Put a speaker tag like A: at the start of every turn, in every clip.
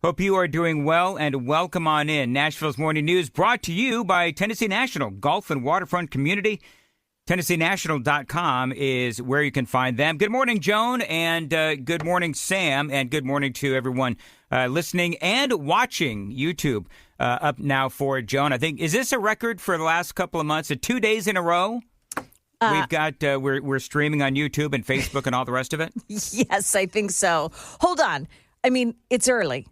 A: Hope you are doing well and welcome on in. Nashville's Morning News brought to you by Tennessee National Golf and Waterfront Community. TennesseeNational.com is where you can find them. Good morning, Joan, and good morning, Sam, and good morning to everyone listening and watching YouTube. Up now for Joan. I think, is this a record for the last couple of months? 2 days in a row? We've got, we're streaming on YouTube and Facebook and all the rest of it?
B: Yes, I think so. Hold on. I mean, it's early.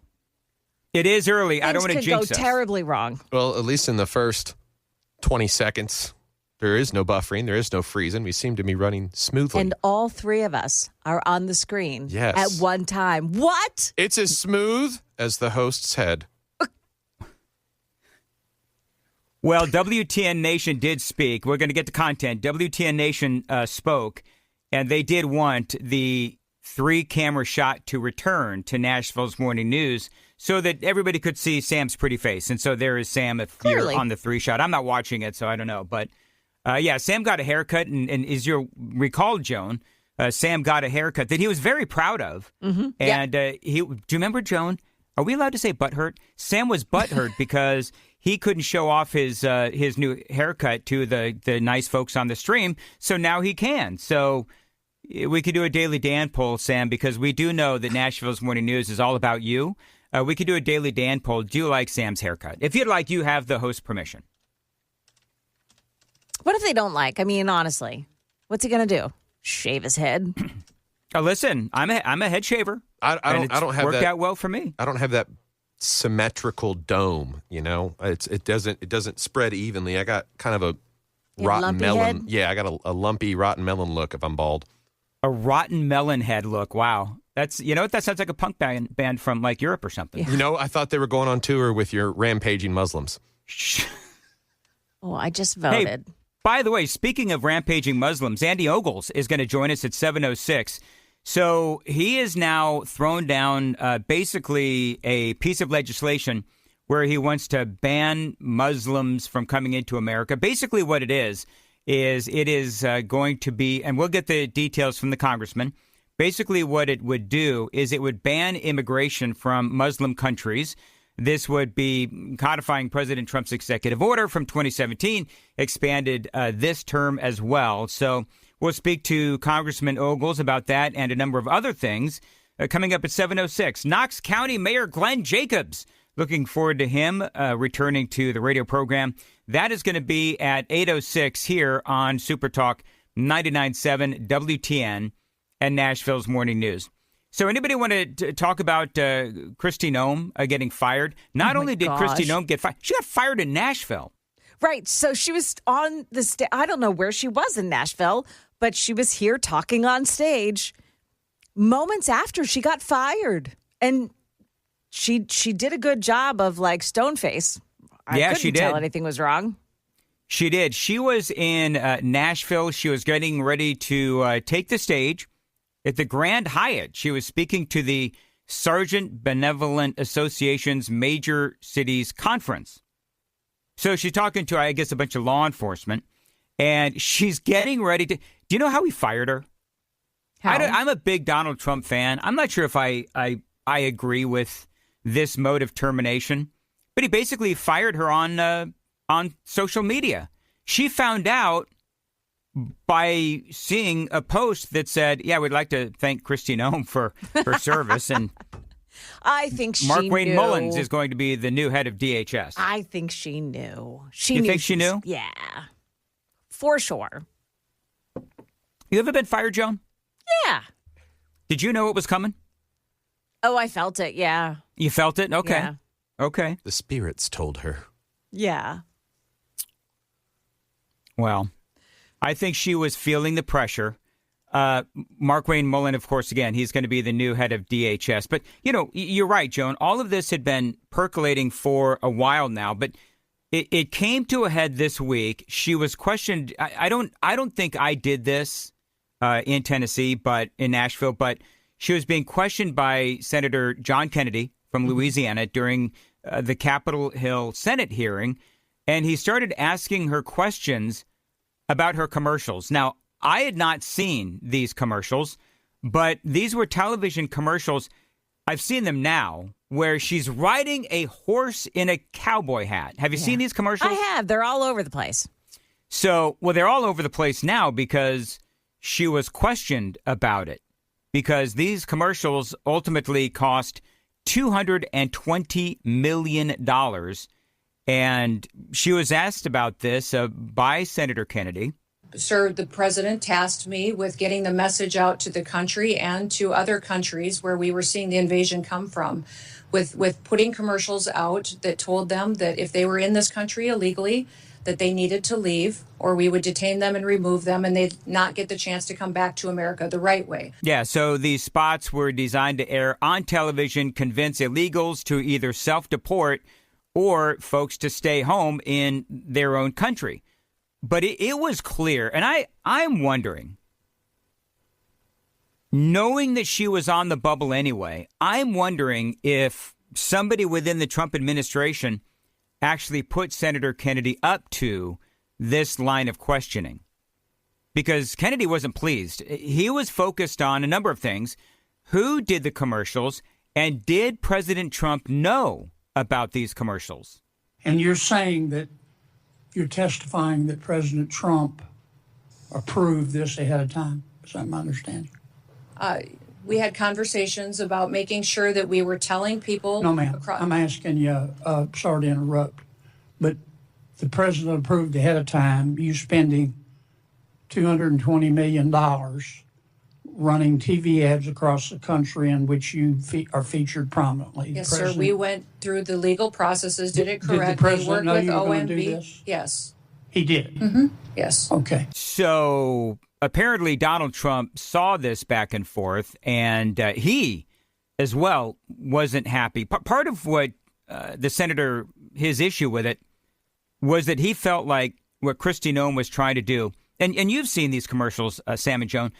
A: It is early. I don't want to jinx us.
B: Things could go terribly wrong.
C: Well, at least in the first 20 seconds, there is no buffering. There is no freezing. We seem to be running smoothly.
B: And all three of us are on the screen at one time. What?
C: It's as smooth as the host's head.
A: Well, WTN Nation did speak. We're going to get to content. WTN Nation spoke, and they did want the 3-camera shot to return to Nashville's Morning News so that everybody could see Sam's pretty face. And so there is Sam if you're on the 3 shot. I'm not watching it, so I don't know. But, yeah, Sam got a haircut, and as you recall, Joan, Sam got a haircut that he was very proud of. Mm-hmm. And do you remember, Joan? Are we allowed to say butthurt? Sam was butthurt because he couldn't show off his new haircut to the nice folks on the stream, so now he can. So we could do a Daily Dan poll, Sam, because we do know that Nashville's Morning News is all about you. We could do a Daily Dan poll. Do you like Sam's haircut? If you'd like, you have the host permission.
B: What if they don't like? I mean, honestly, what's he going to do? Shave his head?
A: Listen, I'm a head shaver.
C: I don't have
A: worked
C: that,
A: out well for me.
C: I don't have that symmetrical dome, you know. It doesn't spread evenly. I got kind of a rotten melon.
B: Head?
C: Yeah, I got a lumpy rotten melon look if I'm bald.
A: A rotten melon head look. Wow. That's, you know what? That sounds like a punk band from like Europe or something.
C: Yeah. You know, I thought they were going on tour with your rampaging Muslims.
B: Oh, I just voted.
A: Hey, by the way, speaking of rampaging Muslims, Andy Ogles is going to join us at 7:06. So he has now thrown down basically a piece of legislation where he wants to ban Muslims from coming into America. Basically what it is going to be, and we'll get the details from the congressman, basically what it would do is it would ban immigration from Muslim countries. This would be codifying President Trump's executive order from 2017, expanded this term as well. So we'll speak to Congressman Ogles about that and a number of other things coming up at 7:06. Knox County Mayor Glenn Jacobs, looking forward to him returning to the radio program. That is going to be at 8:06 here on Super Talk 99.7 WTN and Nashville's Morning News. So anybody want to talk about Kristi Noem getting fired? Not only did Kristi Noem get fired, she got fired in Nashville.
B: Right. So she was on the stage. I don't know where she was in Nashville, but she was here talking on stage moments after she got fired. And she did a good job of like stone face. I couldn't tell anything was wrong.
A: She did. She was in Nashville. She was getting ready to take the stage at the Grand Hyatt. She was speaking to the Sergeant Benevolent Association's Major Cities Conference. So she's talking to, I guess, a bunch of law enforcement, and she's getting ready to... Do you know how he fired her? I'm a big Donald Trump fan. I'm not sure if I agree with this mode of termination, but he basically fired her on social media. She found out by seeing a post that said, yeah, we'd like to thank Kristi Noem for her service. And
B: I think she
A: Mark Wayne
B: knew.
A: Mullins is going to be the new head of DHS.
B: I think she knew.
A: You think she knew?
B: Yeah, for sure.
A: You ever been fired, Joan?
B: Yeah.
A: Did you know it was coming?
B: Oh, I felt it, yeah.
A: You felt it? Okay.
B: Yeah.
A: Okay.
C: The spirits told her.
B: Yeah.
A: Well, I think she was feeling the pressure. Mark Wayne Mullen, of course, again, he's going to be the new head of DHS. But, you know, you're right, Joan. All of this had been percolating for a while now, but it came to a head this week. She was questioned. I don't think I did this in Tennessee, but in Nashville, but she was being questioned by Senator John Kennedy from Louisiana during the Capitol Hill Senate hearing, and he started asking her questions about her commercials. Now, I had not seen these commercials, but these were television commercials. I've seen them now where she's riding a horse in a cowboy hat. Have you seen these commercials?
B: I have. They're all over the place.
A: So, well, they're all over the place now because she was questioned about it. Because these commercials ultimately cost $220 million. And she was asked about this by Senator Kennedy.
D: Sir, the president tasked me with getting the message out to the country and to other countries where we were seeing the invasion come from, with putting commercials out that told them that if they were in this country illegally, that they needed to leave, or we would detain them and remove them, and they'd not get the chance to come back to America the right way.
A: Yeah, so these spots were designed to air on television, convince illegals to either self-deport or folks to stay home in their own country. But it was clear, and I'm wondering, knowing that she was on the bubble anyway, I'm wondering if somebody within the Trump administration actually put Senator Kennedy up to this line of questioning. Because Kennedy wasn't pleased. He was focused on a number of things. Who did the commercials, and did President Trump know about these commercials?
E: And you're saying that you're testifying that President Trump approved this ahead of time. Is that my understanding?
D: We had conversations about making sure that we were telling people.
E: No, ma'am. I'm asking you, sorry to interrupt, but the president approved ahead of time you spending $220 million running TV ads across the country in which you are featured prominently.
D: Yes, sir. We went through the legal processes, did it correctly.
E: Did the president know
D: worked
E: you
D: with
E: were going to do
D: OMB.
E: this?
D: Yes.
E: He did?
D: Mm-hmm. Yes.
E: Okay.
A: So apparently Donald Trump saw this back and forth, and he as well wasn't happy. Part of what the senator, his issue with it, was that he felt like what Kristi Noem was trying to do, and you've seen these commercials, Sam and Joan.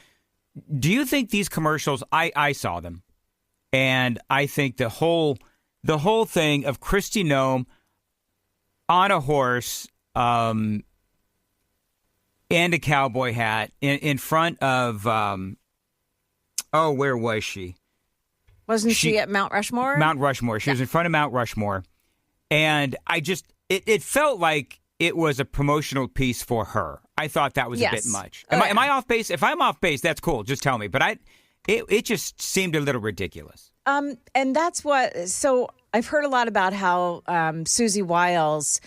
A: Do you think these commercials, I saw them, and I think the whole thing of Kristi Noem on a horse and a cowboy hat in front of, where was she?
B: Wasn't she at Mount Rushmore?
A: Mount Rushmore. She was in front of Mount Rushmore. And it felt like it was a promotional piece for her. I thought that was a bit much. Am I off base? If I'm off base, that's cool. Just tell me. But it just seemed a little ridiculous.
B: And that's so I've heard a lot about how Susie Wiles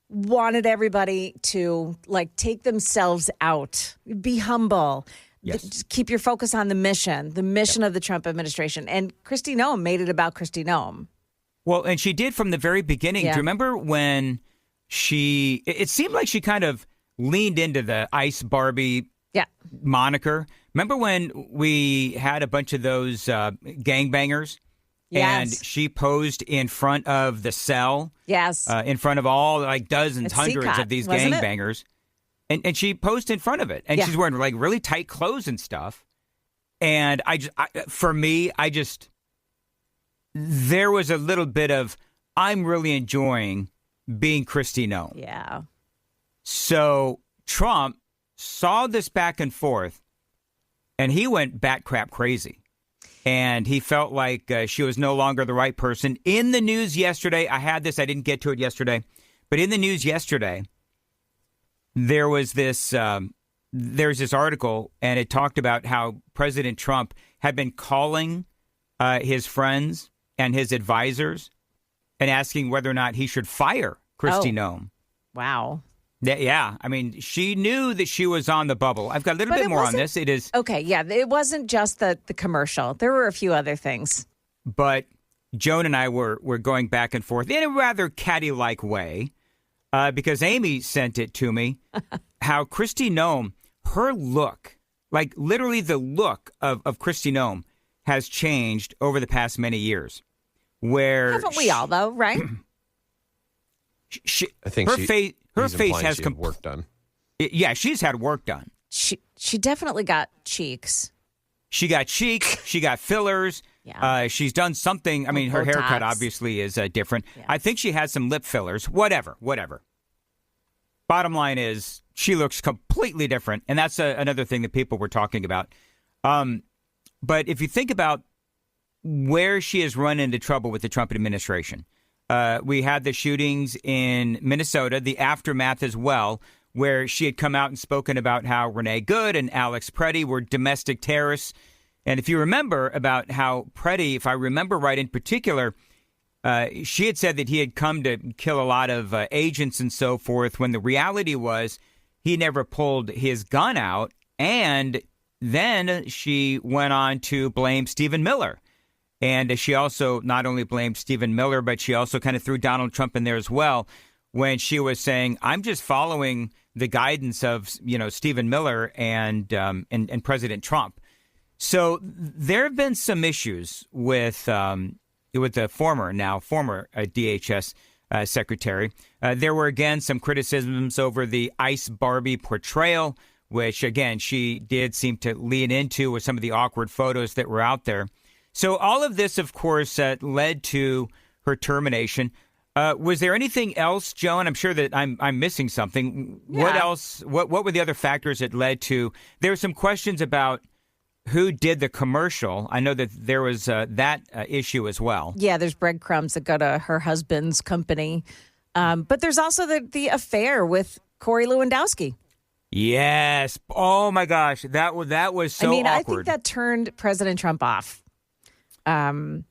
B: wanted everybody to take themselves out, be humble, keep your focus on the mission of the Trump administration. And Kristi Noem made it about Kristi Noem.
A: Well, and she did from the very beginning.
B: Yeah.
A: Do you remember when it seemed like she kind of leaned into the Ice Barbie moniker? Remember when we had a bunch of those gangbangers?
B: Yes.
A: And she posed in front of the cell.
B: Yes.
A: In front of all dozens,
B: It's
A: hundreds
B: CCOT,
A: of these
B: wasn't it?
A: gangbangers. And she posed in front of it. And she's wearing really tight clothes and stuff. And there was a little bit of, I'm really enjoying being Kristi Noem.
B: Yeah.
A: So Trump saw this back and forth, and he went bat crap crazy. And he felt like she was no longer the right person. In the news yesterday, I had this, I didn't get to it yesterday, but in the news yesterday, there was there's this article, and it talked about how President Trump had been calling his friends and his advisors and asking whether or not he should fire Kristi Noem.
B: Wow.
A: Yeah. I mean, she knew that she was on the bubble. I've got a little bit more on this. It is.
B: Okay, yeah. It wasn't just the commercial. There were a few other things.
A: But Joan and I were going back and forth in a rather catty-like way because Amy sent it to me, how Kristi Noem, her look, literally the look of Kristi Noem has changed over the past many years. Where
B: haven't we all, though, right?
C: I think
A: her face has
C: work done.
A: Yeah, she's had work done.
B: She definitely got cheeks.
A: She got cheeks. She got fillers.
B: Yeah.
A: She's done something. I mean, her
B: Botox.
A: haircut obviously is different.
B: Yeah.
A: I think she has some lip fillers. Whatever. Bottom line is she looks completely different, and that's another thing that people were talking about. But if you think about where she has run into trouble with the Trump administration. We had the shootings in Minnesota, the aftermath as well, where she had come out and spoken about how Renee Good and Alex Preddy were domestic terrorists. And if you remember about how Preddy, if I remember right in particular, she had said that he had come to kill a lot of agents and so forth, when the reality was he never pulled his gun out. And then she went on to blame Stephen Miller. And she also not only blamed Stephen Miller, but she also kind of threw Donald Trump in there as well, when she was saying, I'm just following the guidance of, Stephen Miller and President Trump. So there have been some issues with the former DHS secretary. There were, again, some criticisms over the Ice Barbie portrayal, which, again, she did seem to lean into with some of the awkward photos that were out there. So all of this, of course, led to her termination. Was there anything else, Joan? I'm sure that I'm missing something. Yeah. What else? What were the other factors that led to? There were some questions about who did the commercial. I know that there was that issue as well. Yeah,
B: there's breadcrumbs that go to her husband's company. But there's also the affair with Corey Lewandowski.
A: Yes. Oh, my gosh. That was so awkward.
B: I think that turned President Trump off. And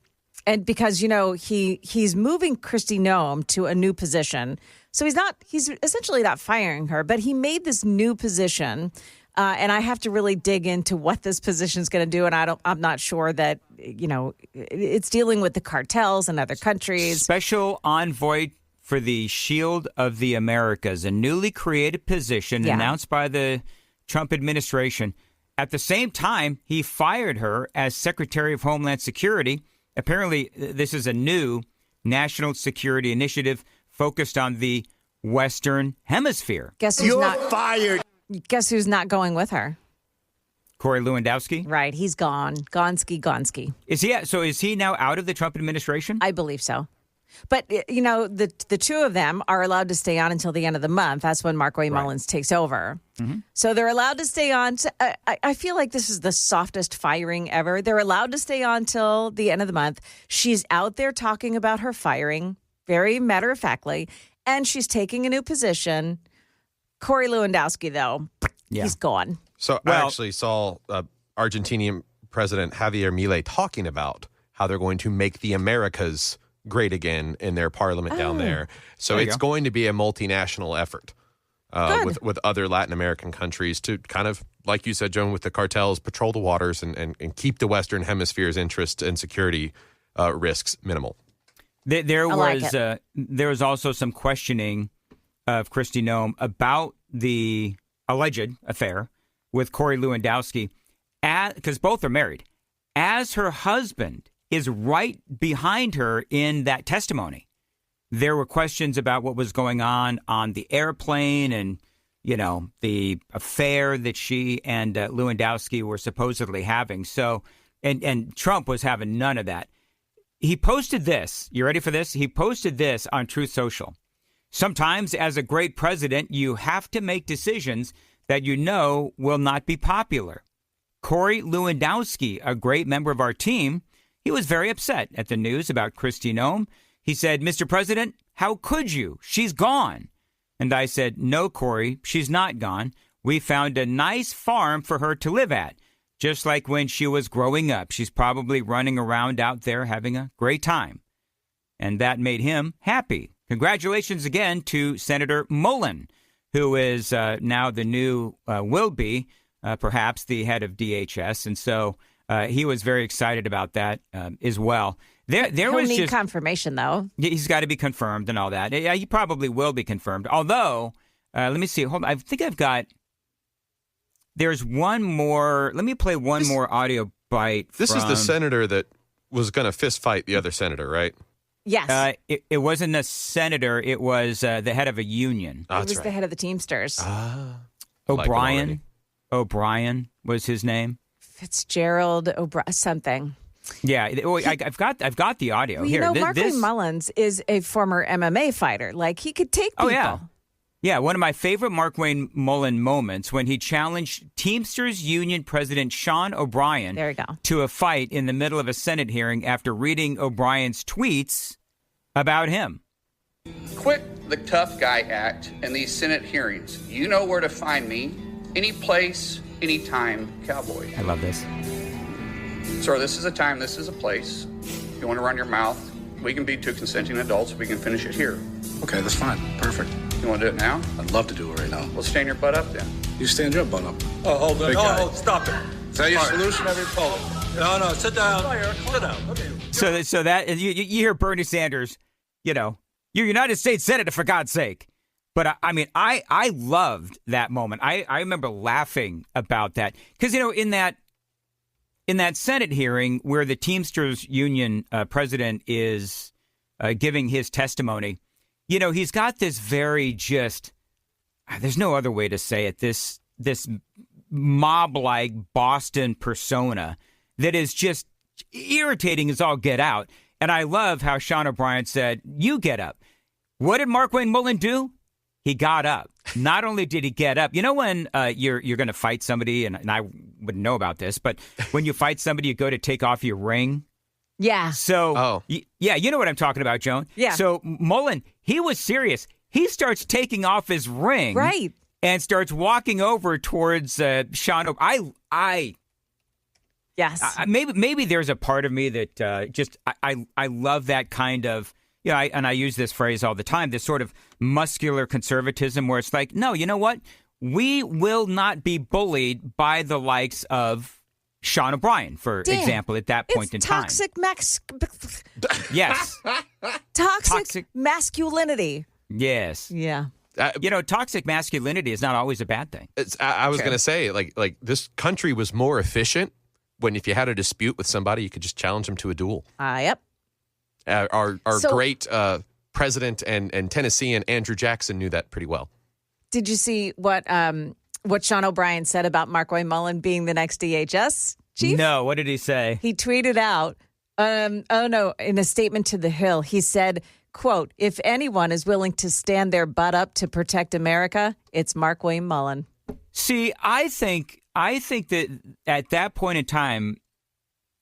B: because, he's moving Kristi Noem to a new position. So he's essentially not firing her, but he made this new position. And I have to really dig into what this position is going to do. And I'm not sure that, it's dealing with the cartels and other countries.
A: Special envoy for the Shield of the Americas, a newly created position announced by the Trump administration. At the same time, he fired her as Secretary of Homeland Security. Apparently, this is a new national security initiative focused on the Western Hemisphere.
B: You're fired. Guess who's not going with her?
A: Corey Lewandowski?
B: Right. He's gone. Gonski.
A: Is he now out of the Trump administration?
B: I believe so. But, the two of them are allowed to stay on until the end of the month. That's when Markwayne Mullins takes over. Mm-hmm. So they're allowed to stay on. I feel like this is the softest firing ever. They're allowed to stay on till the end of the month. She's out there talking about her firing, very matter-of-factly, and she's taking a new position. Corey Lewandowski, though, he's gone.
C: So I actually saw Argentinian President Javier Milei talking about how they're going to make the Americas great again in their parliament down there. So it's going to be a multinational effort with other Latin American countries to kind of, like you said, Joan, with the cartels, patrol the waters and keep the Western Hemisphere's interest and security risks minimal.
A: There was also some questioning of Kristi Noem about the alleged affair with Corey Lewandowski, because both are married, as her husband is right behind her in that testimony. There were questions about what was going on the airplane and, the affair that she and Lewandowski were supposedly having. So, and Trump was having none of that. He posted this. You ready for this? He posted this on Truth Social. Sometimes as a great president, you have to make decisions that will not be popular. Corey Lewandowski, a great member of our team, he was very upset at the news about Kristi Noem. He said, Mr. President, how could you? She's gone. And I said, no, Corey, she's not gone. We found a nice farm for her to live at, just like when she was growing up. She's probably running around out there having a great time. And that made him happy. Congratulations again to Senator Mullen, who is now the new, will be, perhaps the head of DHS. And so he was very excited about that as well. He'll was
B: need confirmation, though.
A: He's got to be confirmed and all that. Yeah, he probably will be confirmed. Although, let me see. Hold on. I think I've got. There's one more. Let me play one more audio bite.
C: This is the senator that was going to fist fight the other senator, right?
B: Yes.
A: It wasn't a senator. It was the head of a union.
B: It was the head of the Teamsters.
A: O'Brien. O'Brien was his name.
B: Fitzgerald O'Brien something.
A: Yeah, I've got the audio
B: well,
A: here.
B: Markwayne Mullins is a former MMA fighter. Like, he could take people.
A: Oh, yeah. Yeah, one of my favorite Mark Wayne Mullen moments when he challenged Teamsters Union President Sean O'Brien
B: There you go.
A: to a fight in the middle of a Senate hearing after reading O'Brien's tweets about him.
F: Quit the tough guy act in these Senate hearings. You know where to find me. Any place, anytime, cowboy.
A: I love this.
F: Sir, this is a time, this is a place. If you want to run your mouth, we can be two consenting adults. We can finish it here.
G: Okay, that's fine. Perfect.
F: You want to do it now?
G: I'd love to do it right now.
F: Well, stand your butt up then.
G: You stand your butt up.
H: Oh, hold on.
G: Big guy.
H: Oh, stop it.
G: Is that your solution, every poll?
H: No, sit down. Sit down. Okay.
A: So that you hear Bernie Sanders, you're United States Senator, for God's sake. But I loved that moment. I remember laughing about that because, in that Senate hearing where the Teamsters Union president is giving his testimony, he's got this very there's no other way to say it, this mob-like Boston persona that is just irritating as all get out. And I love how Sean O'Brien said, you get up. What did Mark Wayne Mullen do? He got up. Not only did he get up, when you're going to fight somebody, and I wouldn't know about this, but when you fight somebody, you go to take off your ring.
B: Yeah.
A: So, yeah, you know what I'm talking about, Joan.
B: Yeah.
A: So Mullen, he was serious. He starts taking off his ring.
B: Right.
A: And starts walking over towards Sean.
B: Yes.
A: Maybe there's a part of me that I love that kind of, and I use this phrase all the time, this sort of muscular conservatism where it's like, no, you know what? We will not be bullied by the likes of Sean O'Brien, for example, at that point in time. Yes.
B: Toxic masculinity.
A: Yes.
B: Yeah.
A: Toxic masculinity is not always a bad thing.
C: I was going to say, like this country was more efficient when if you had a dispute with somebody, you could just challenge them to a duel.
B: Yep.
C: Our great president and Tennessean Andrew Jackson knew that pretty well.
B: Did you see what Sean O'Brien said about Mark Wayne Mullen being the next DHS chief?
A: No, what did he say?
B: He tweeted out, in a statement to The Hill, he said, quote, if anyone is willing to stand their butt up to protect America, it's Mark Wayne Mullen.
A: See, I think that at that point in time,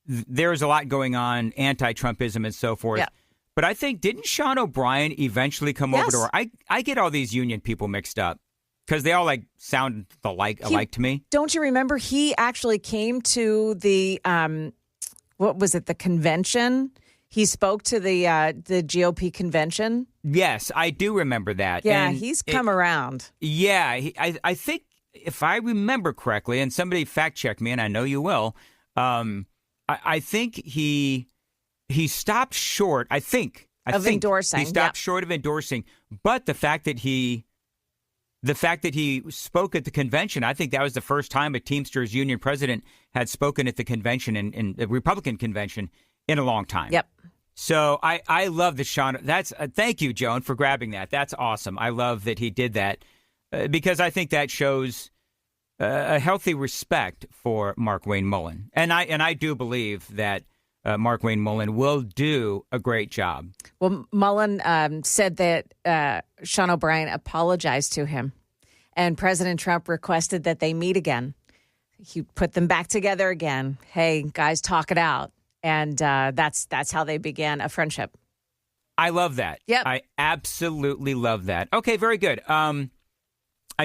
A: there's a lot going on, anti-Trumpism and so forth.
B: Yeah.
A: But I think, didn't Sean O'Brien eventually come over to her? I get all these union people mixed up because they all sound alike to me.
B: Don't you remember he actually came to the, the convention? He spoke to the GOP convention.
A: Yes, I do remember that.
B: Yeah,
A: and
B: he's come around.
A: Yeah, I think if I remember correctly, and somebody fact check me, and I know you will, I think he stopped short. I think
B: endorsing.
A: He stopped short of endorsing, but the fact that he spoke at the convention, I think that was the first time a Teamsters Union president had spoken at the convention in the Republican convention in a long time.
B: Yep.
A: So I love the Sean. That's thank you, Joan, for grabbing that. That's awesome. I love that he did that because I think that shows a healthy respect for Mark Wayne Mullen, and I do believe that Mark Wayne Mullen will do a great job.
B: Well, Mullen said that Sean O'Brien apologized to him, and President Trump requested that they meet again. He put them back together again. Hey, guys, talk it out. And that's how they began a friendship.
A: I love that.
B: Yep.
A: I absolutely love that. Okay, very good. I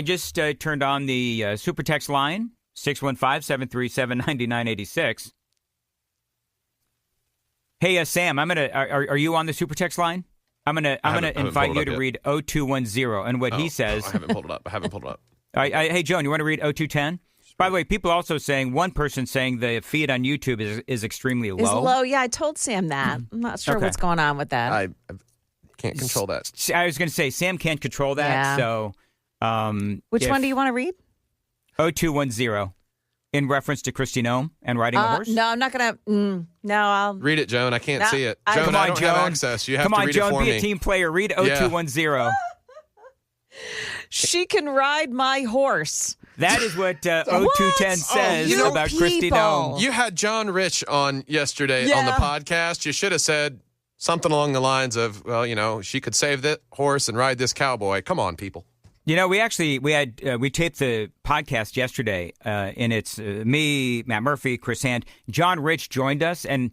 A: just turned on the super text line, 615-737-9986. Hey, Sam, are you on the super text line? I'm gonna invite you to read 0210 and what he says.
C: I haven't pulled it up.
A: All right, hey, Joan, you want to read 0210? By the way, people also saying, one person saying the feed on YouTube is extremely low.
B: Is low, yeah. I told Sam that. I'm not sure what's going on with that.
C: I can't control that.
A: I was going to say, Sam can't control that.
B: Yeah.
A: So,
B: which one do you want to read?
A: 0210, in reference to Kristi Noem and riding a horse?
B: No, I'm not going to. No, I'll.
C: Read it, Joan. I can't see it. Joan,
A: come on,
C: I don't have access. You have to read
A: Joan,
C: it for me.
A: be a team player. Read 0210.
B: She can ride my horse.
A: That is what 0210 says about Kristi Noem.
C: You had John Rich on yesterday on the podcast. You should have said something along the lines of, well, she could save that horse and ride this cowboy. Come on, people.
A: You know, we taped the podcast yesterday, and it's me, Matt Murphy, Chris Hand, John Rich joined us, and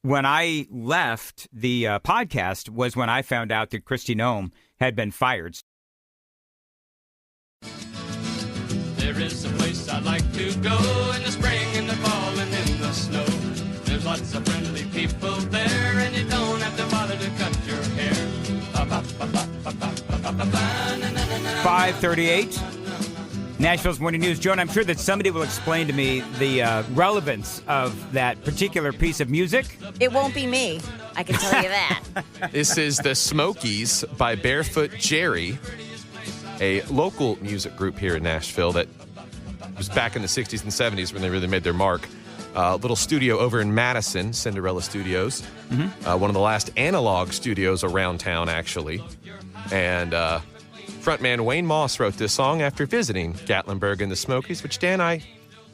A: when I left the podcast was when I found out that Kristi Noem had been fired.
I: There is a place I like to go in the spring, in the fall, and in the snow. There's lots of friendly people there, and you don't have to bother to cut your hair.
A: 5:38, Nashville's Morning News. Joan, I'm sure that somebody will explain to me the relevance of that particular piece of music.
B: It won't be me. I can tell you that.
C: This is the Smokies by Barefoot Jerry, a local music group here in Nashville that was back in the 60s and 70s when they really made their mark. Little studio over in Madison, Cinderella Studios. One of the last analog studios around town, actually. And frontman Wayne Moss wrote this song after visiting Gatlinburg and the Smokies, which, Dan, I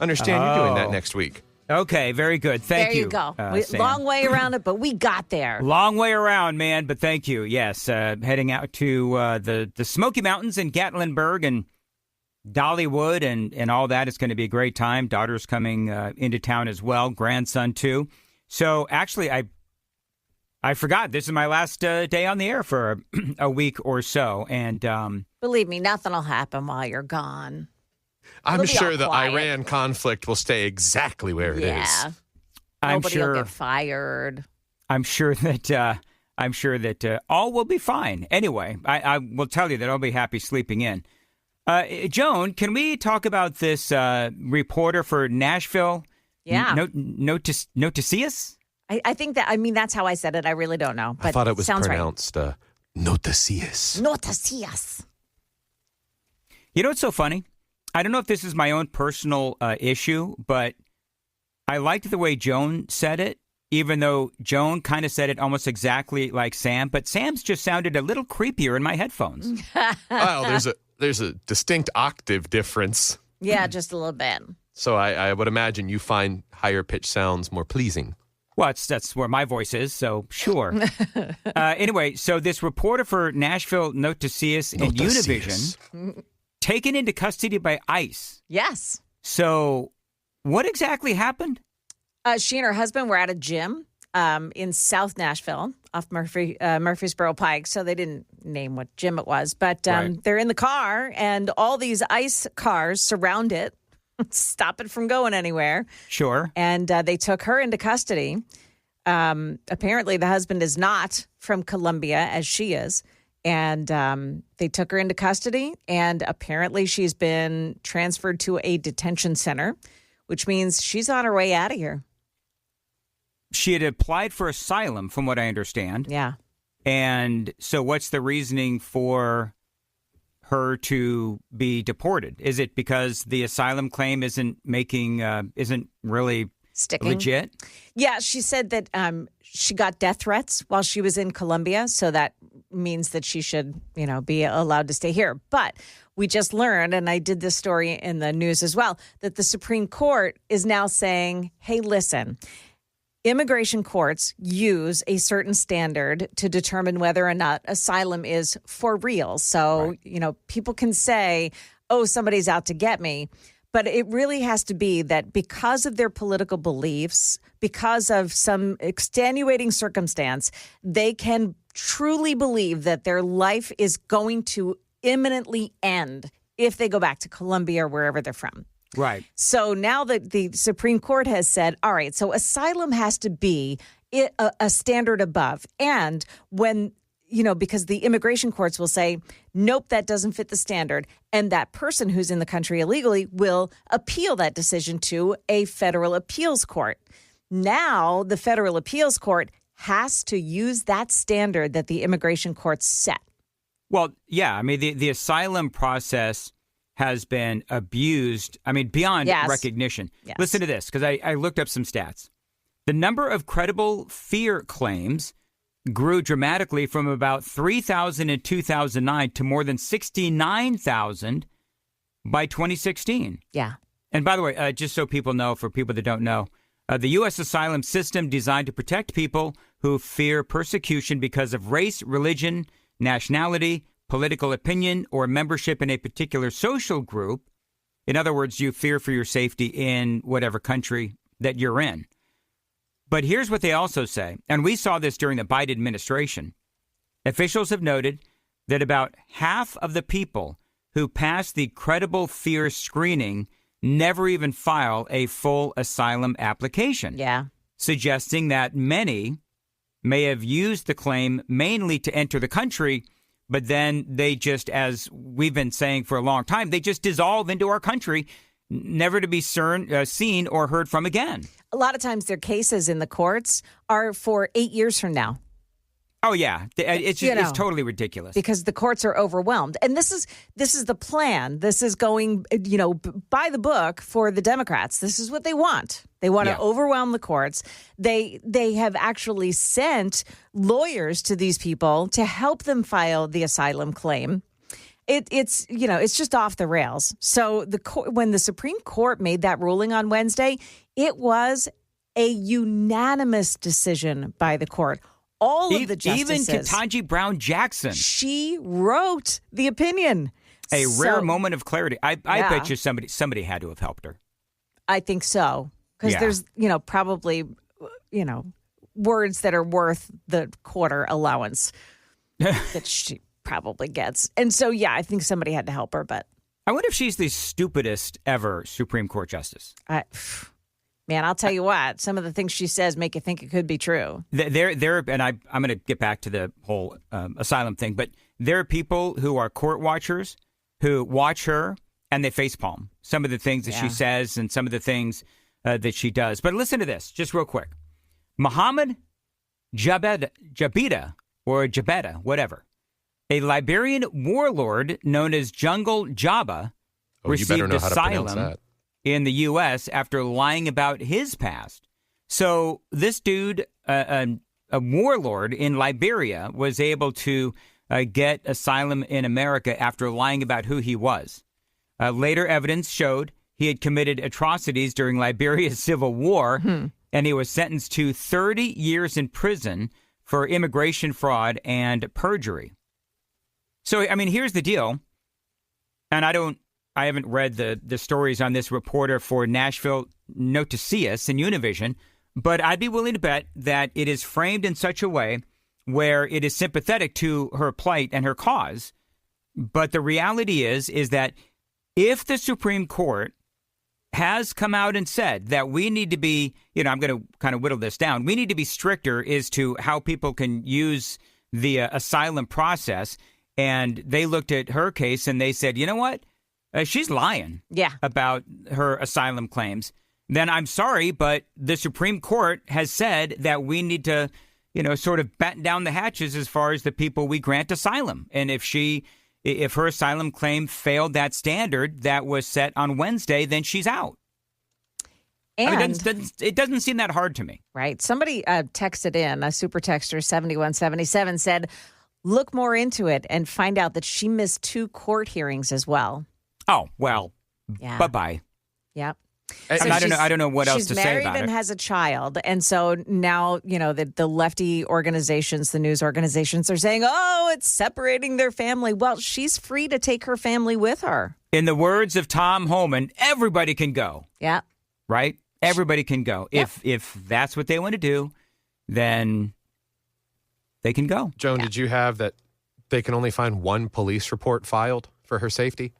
C: understand you're doing that next week.
A: Okay, very good. Thank you.
B: There you go.
A: Sam.
B: Long way around it, but we got there.
A: Long way around, man, but thank you. Yes, heading out to the Smoky Mountains in Gatlinburg and Dollywood and all that. It's going to be a great time. Daughter's coming into town as well, grandson too. So actually, I forgot. This is my last day on the air for a week or so. And
B: believe me, nothing will happen while you're gone.
C: I'm sure the
B: quiet.
C: Iran conflict will stay exactly where it is.
B: Nobody will get fired.
A: I'm sure that all will be fine. Anyway, I will tell you that I'll be happy sleeping in. Joan, can we talk about this reporter for Nashville?
B: Yeah.
A: Noticias?
B: I think that, that's how I said it. I really don't know. But
C: I thought it was
B: sounds
C: pronounced Noticias.
B: Noticias.
A: You know what's so funny? I don't know if this is my own personal issue, but I liked the way Joan said it, even though Joan kind of said it almost exactly like Sam, but Sam's just sounded a little creepier in my headphones.
C: Well, there's a distinct octave difference.
B: Yeah, just a little bit.
C: So I would imagine you find higher pitch sounds more pleasing.
A: Well, that's where my voice is, so sure. Anyway, so this reporter for Nashville Noticias and Univision taken into custody by ICE.
B: Yes.
A: So what exactly happened?
B: She and her husband were at a gym in South Nashville off Murfreesboro Pike. So they didn't name what gym it was, but they're in the car and all these ICE cars surround it, stop it from going anywhere.
A: Sure.
B: And they took her into custody. Apparently the husband is not from Colombia as she is. And they took her into custody, and apparently she's been transferred to a detention center, which means she's on her way out of here.
A: She had applied for asylum, from what I understand.
B: Yeah.
A: And so what's the reasoning for her to be deported? Is it because the asylum claim isn't really
B: sticking
A: legit?
B: Yeah, she said that she got death threats while she was in Colombia, so that means that she should, be allowed to stay here. But we just learned, and I did this story in the news as well, that the Supreme Court is now saying, hey, listen, immigration courts use a certain standard to determine whether or not asylum is for real. So, people can say, oh, somebody's out to get me. But it really has to be that because of their political beliefs, because of some extenuating circumstance, they can truly believe that their life is going to imminently end if they go back to Colombia or wherever they're from.
A: Right.
B: So now that the Supreme Court has said, all right, so asylum has to be a standard above. And when, because the immigration courts will say, nope, that doesn't fit the standard. And that person who's in the country illegally will appeal that decision to a federal appeals court. Now the federal appeals court has to use that standard that the immigration courts set.
A: Well, yeah, the asylum process has been abused, beyond recognition.
B: Yes.
A: Listen to this, because I looked up some stats. The number of credible fear claims grew dramatically from about 3,000 in 2009 to more than 69,000 by 2016.
B: Yeah.
A: And by the way, just so people know, for people that don't know, the U.S. asylum system designed to protect people who fear persecution because of race, religion, nationality, political opinion, or membership in a particular social group. In other words, you fear for your safety in whatever country that you're in. But here's what they also say, and we saw this during the Biden administration. Officials have noted that about half of the people who pass the credible fear screening never even file a full asylum application.
B: Yeah.
A: Suggesting that many may have used the claim mainly to enter the country, but then they just, as we've been saying for a long time, they just dissolve into our country, never to be seen or heard from again.
B: A lot of times their cases in the courts are for 8 years from now.
A: Oh, yeah. It's totally ridiculous.
B: Because the courts are overwhelmed. And this is the plan. This is going, by the book for the Democrats. This is what they want. They want to overwhelm the courts. They have actually sent lawyers to these people to help them file the asylum claim. It's just off the rails. So when the Supreme Court made that ruling on Wednesday, it was a unanimous decision by the court. All of the justices.
A: Even Ketanji Brown Jackson.
B: She wrote the opinion.
A: A rare moment of clarity. I bet you somebody had to have helped her.
B: I think so. Because there's, probably, words that are worth the quarter allowance that she probably gets. And so, I think somebody had to help her. But
A: I wonder if she's the stupidest ever Supreme Court justice.
B: Man, I'll tell you what, some of the things she says make you think it could be true.
A: And I'm going to get back to the whole asylum thing, but there are people who are court watchers who watch her and they facepalm some of the things that she says and some of the things that she does. But listen to this, just real quick. Mohammed Jabeda, whatever, a Liberian warlord known as Jungle Jabba, received asylum in the U.S. after lying about his past. So this dude, a warlord in Liberia, was able to get asylum in America after lying about who he was. Later evidence showed he had committed atrocities during Liberia's civil war, and he was sentenced to 30 years in prison for immigration fraud and perjury. So, I mean, here's the deal, and I haven't read the stories on this reporter for Nashville Noticias and Univision, but I'd be willing to bet that it is framed in such a way where it is sympathetic to her plight and her cause. But the reality is that if the Supreme Court has come out and said that we need to be, I'm going to kind of whittle this down, we need to be stricter as to how people can use the asylum process. And they looked at her case and they said, you know what? She's lying about her asylum claims. Then I'm sorry, but the Supreme Court has said that we need to, sort of batten down the hatches as far as the people we grant asylum. And if her asylum claim failed that standard that was set on Wednesday, then she's out.
B: And
A: it doesn't seem that hard to me.
B: Right. Somebody texted in, a super texter 7177 said, look more into it and find out that she missed 2 court hearings as well.
A: Oh, well, bye-bye.
B: Yep.
A: I don't know what else to say about it.
B: She's married and has a child. And so now, the lefty organizations, the news organizations are saying, oh, it's separating their family. Well, she's free to take her family with her.
A: In the words of Tom Homan, everybody can go.
B: Yeah.
A: Right? Everybody can go.
B: Yep.
A: If that's what they want to do, then they can go.
C: Joan, did you have that they can only find one police report filed for her safety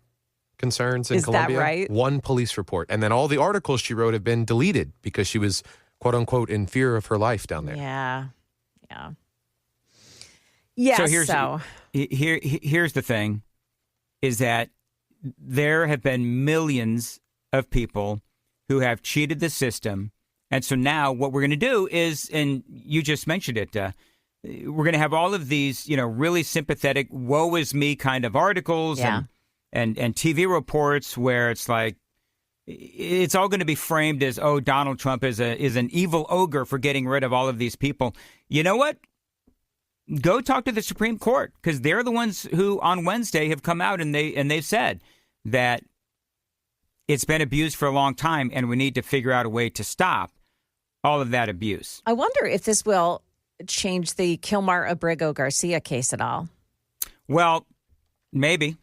C: concerns in Colombia?
B: Is that right?
C: One police report. And then all the articles she wrote have been deleted because she was, quote unquote, in fear of her life down there.
B: Yeah. Yeah.
A: So here's the thing, is that there have been millions of people who have cheated the system. And so now what we're going to do is, and you just mentioned it, we're going to have all of these, really sympathetic, woe is me kind of articles and TV reports where it's like, it's all going to be framed as, oh, Donald Trump is an evil ogre for getting rid of all of these people. You know what? Go talk to the Supreme Court, because they're the ones who on Wednesday have come out and they've said that it's been abused for a long time and we need to figure out a way to stop all of that abuse.
B: I wonder if this will change the Kilmar Abrego Garcia case at all.
A: Well, Maybe.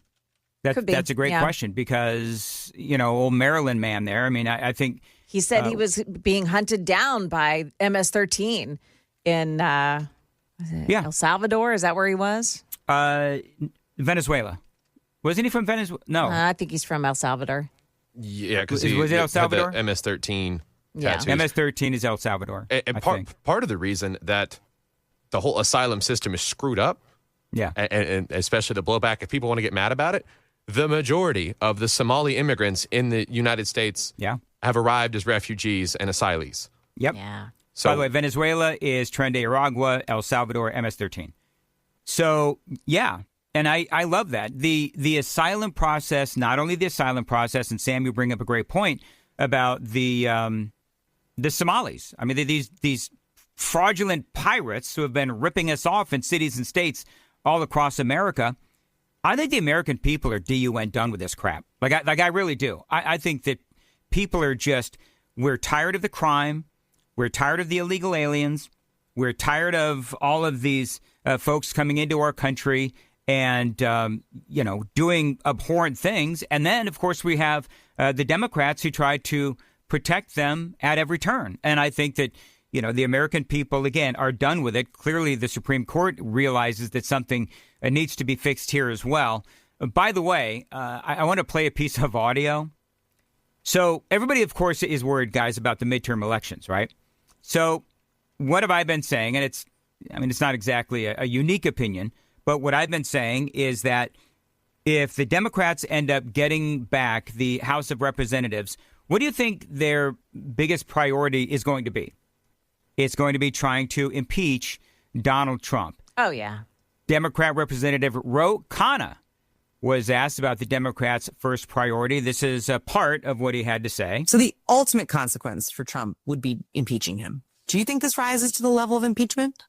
B: Could be,
A: That's a great question because, old Maryland man there, I mean, I think...
B: He said he was being hunted down by MS-13 in El Salvador. Is that where he was?
A: Venezuela. Wasn't he from Venezuela? No.
B: I think he's from El Salvador.
C: Yeah, because
A: was it El Salvador?
C: Had the MS-13
B: Yeah.
C: tattoos.
A: MS-13 is El Salvador.
C: And part of the reason that the whole asylum system is screwed up, and especially the blowback, if people want to get mad about it, the majority of the Somali immigrants in the United States have arrived as refugees and asylees.
A: Yep.
B: Yeah.
A: So, by the way, Venezuela is Tren de Aragua, El Salvador, MS-13. So, yeah. And I love that. The asylum process, not only the asylum process, and Sam, you bring up a great point about the Somalis. I mean, these fraudulent pirates who have been ripping us off in cities and states all across America. I think the American people are done with this crap. Like I really do. I think that people are we're tired of the crime. We're tired of the illegal aliens. We're tired of all of these folks coming into our country and, doing abhorrent things. And then, of course, we have the Democrats who try to protect them at every turn. And I think that, the American people, again, are done with it. Clearly, the Supreme Court realizes that something needs to be fixed here as well. By the way, I want to play a piece of audio. So everybody, of course, is worried, guys, about the midterm elections, right? So what have I been saying? And it's not exactly a unique opinion, but what I've been saying is that if the Democrats end up getting back the House of Representatives, what do you think their biggest priority is going to be? It's going to be trying to impeach Donald Trump.
B: Oh, yeah.
A: Democrat Representative Ro Khanna was asked about the Democrats' first priority. This is a part of what he had to say.
J: So the ultimate consequence for Trump would be impeaching him. Do you think this rises to the level of impeachment?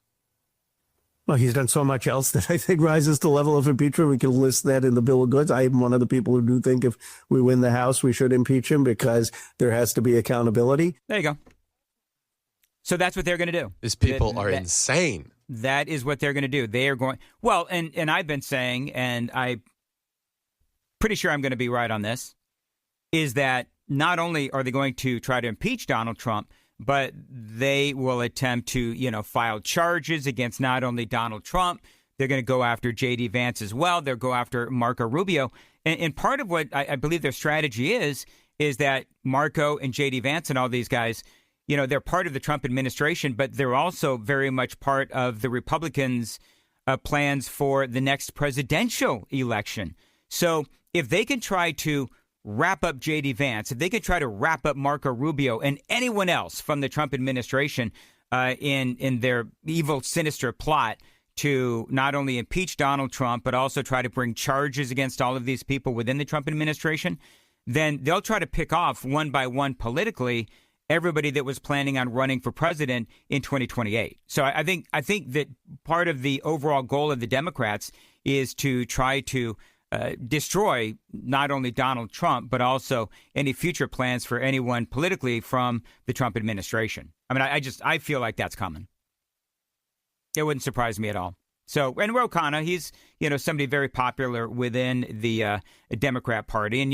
K: Well, he's done so much else that I think rises to the level of impeachment. We can list that in the Bill of Goods. I am one of the people who do think if we win the House, we should impeach him because there has to be accountability.
A: There you go. So that's what they're going to do.
C: These people are insane.
A: That is what they're going to do. They are going... Well, and I've been saying, and I'm pretty sure I'm going to be right on this, is that not only are they going to try to impeach Donald Trump, but they will attempt to, file charges against not only Donald Trump, they're going to go after J.D. Vance as well. They'll go after Marco Rubio. And part of what I believe their strategy is that Marco and J.D. Vance and all these guys, they're part of the Trump administration, but they're also very much part of the Republicans' plans for the next presidential election. So if they can try to wrap up J.D. Vance, if they could try to wrap up Marco Rubio and anyone else from the Trump administration in their evil, sinister plot to not only impeach Donald Trump, but also try to bring charges against all of these people within the Trump administration, then they'll try to pick off one by one politically everybody that was planning on running for president in 2028. So I think that part of the overall goal of the Democrats is to try to destroy not only Donald Trump, but also any future plans for anyone politically from the Trump administration. I mean, I feel like that's coming. It wouldn't surprise me at all. So, and Ro Khanna, he's, somebody very popular within the Democrat Party. And,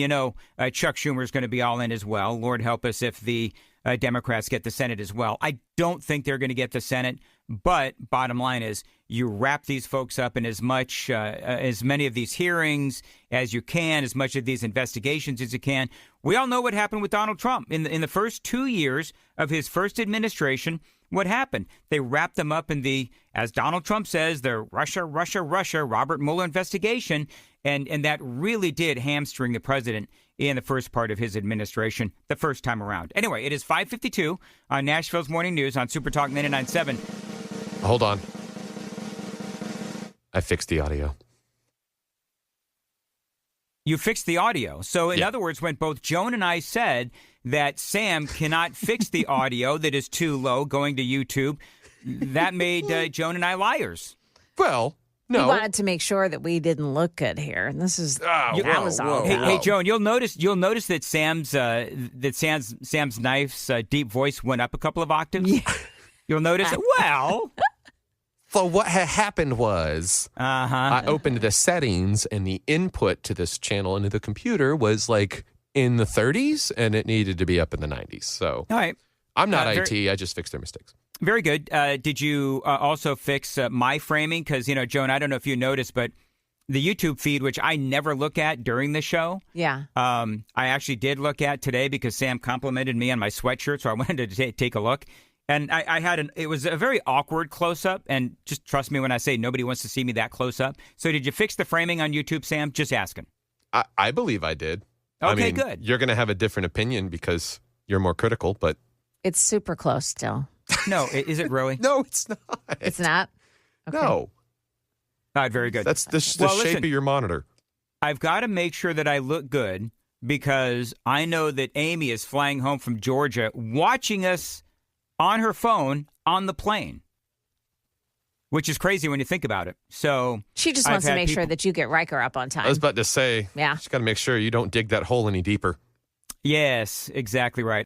A: Chuck Schumer is going to be all in as well. Lord help us if the Democrats get the Senate as well. I don't think they're going to get the Senate. But bottom line is you wrap these folks up in as many of these hearings as you can, as much of these investigations as you can. We all know what happened with Donald Trump in the first 2 years of his first administration. What happened? They wrapped them up in the, as Donald Trump says, the Russia, Robert Mueller investigation. And that really did hamstring the president in the first part of his administration the first time around. Anyway, it is 5:52 on Nashville's Morning News on Super Talk 99.7.
C: Hold on. I fixed the audio.
A: You fixed the audio. So in other words, when both Joan and I said that Sam cannot fix the audio that is too low going to YouTube, that made Joan and I liars.
C: Well, no.
B: We wanted to make sure that we didn't look good here, and this is that was all.
A: Hey, Joan, you'll notice that Sam's knife's deep voice went up a couple of octaves. Yeah. You'll notice. Well,
C: So what had happened was I opened the settings, and the input to this channel into the computer was like in the 30s, and it needed to be up in the 90s. So
A: all right.
C: I'm not IT. I just fixed their mistakes.
A: Very good. Did you also fix my framing? Because, Joan, I don't know if you noticed, but the YouTube feed, which I never look at during the show.
B: Yeah.
A: I actually did look at today because Sam complimented me on my sweatshirt, so I wanted to take a look. And I had it was a very awkward close-up, and just trust me when I say nobody wants to see me that close-up. So did you fix the framing on YouTube, Sam? Just asking.
C: I believe I did.
A: Okay, good.
C: You're going to have a different opinion because you're more critical, but...
B: It's super close still.
A: No, is it really?
C: No, it's not.
B: It's not? Okay.
C: No.
A: All right, very good.
C: That's the shape of your monitor.
A: I've got to make sure that I look good because I know that Amy is flying home from Georgia watching us on her phone on the plane, which is crazy when you think about it. So
B: she just wants to make sure that you get Riker up on time.
C: I was about to say,
B: yeah,
C: she's got to make sure you don't dig that hole any deeper.
A: Yes, exactly right.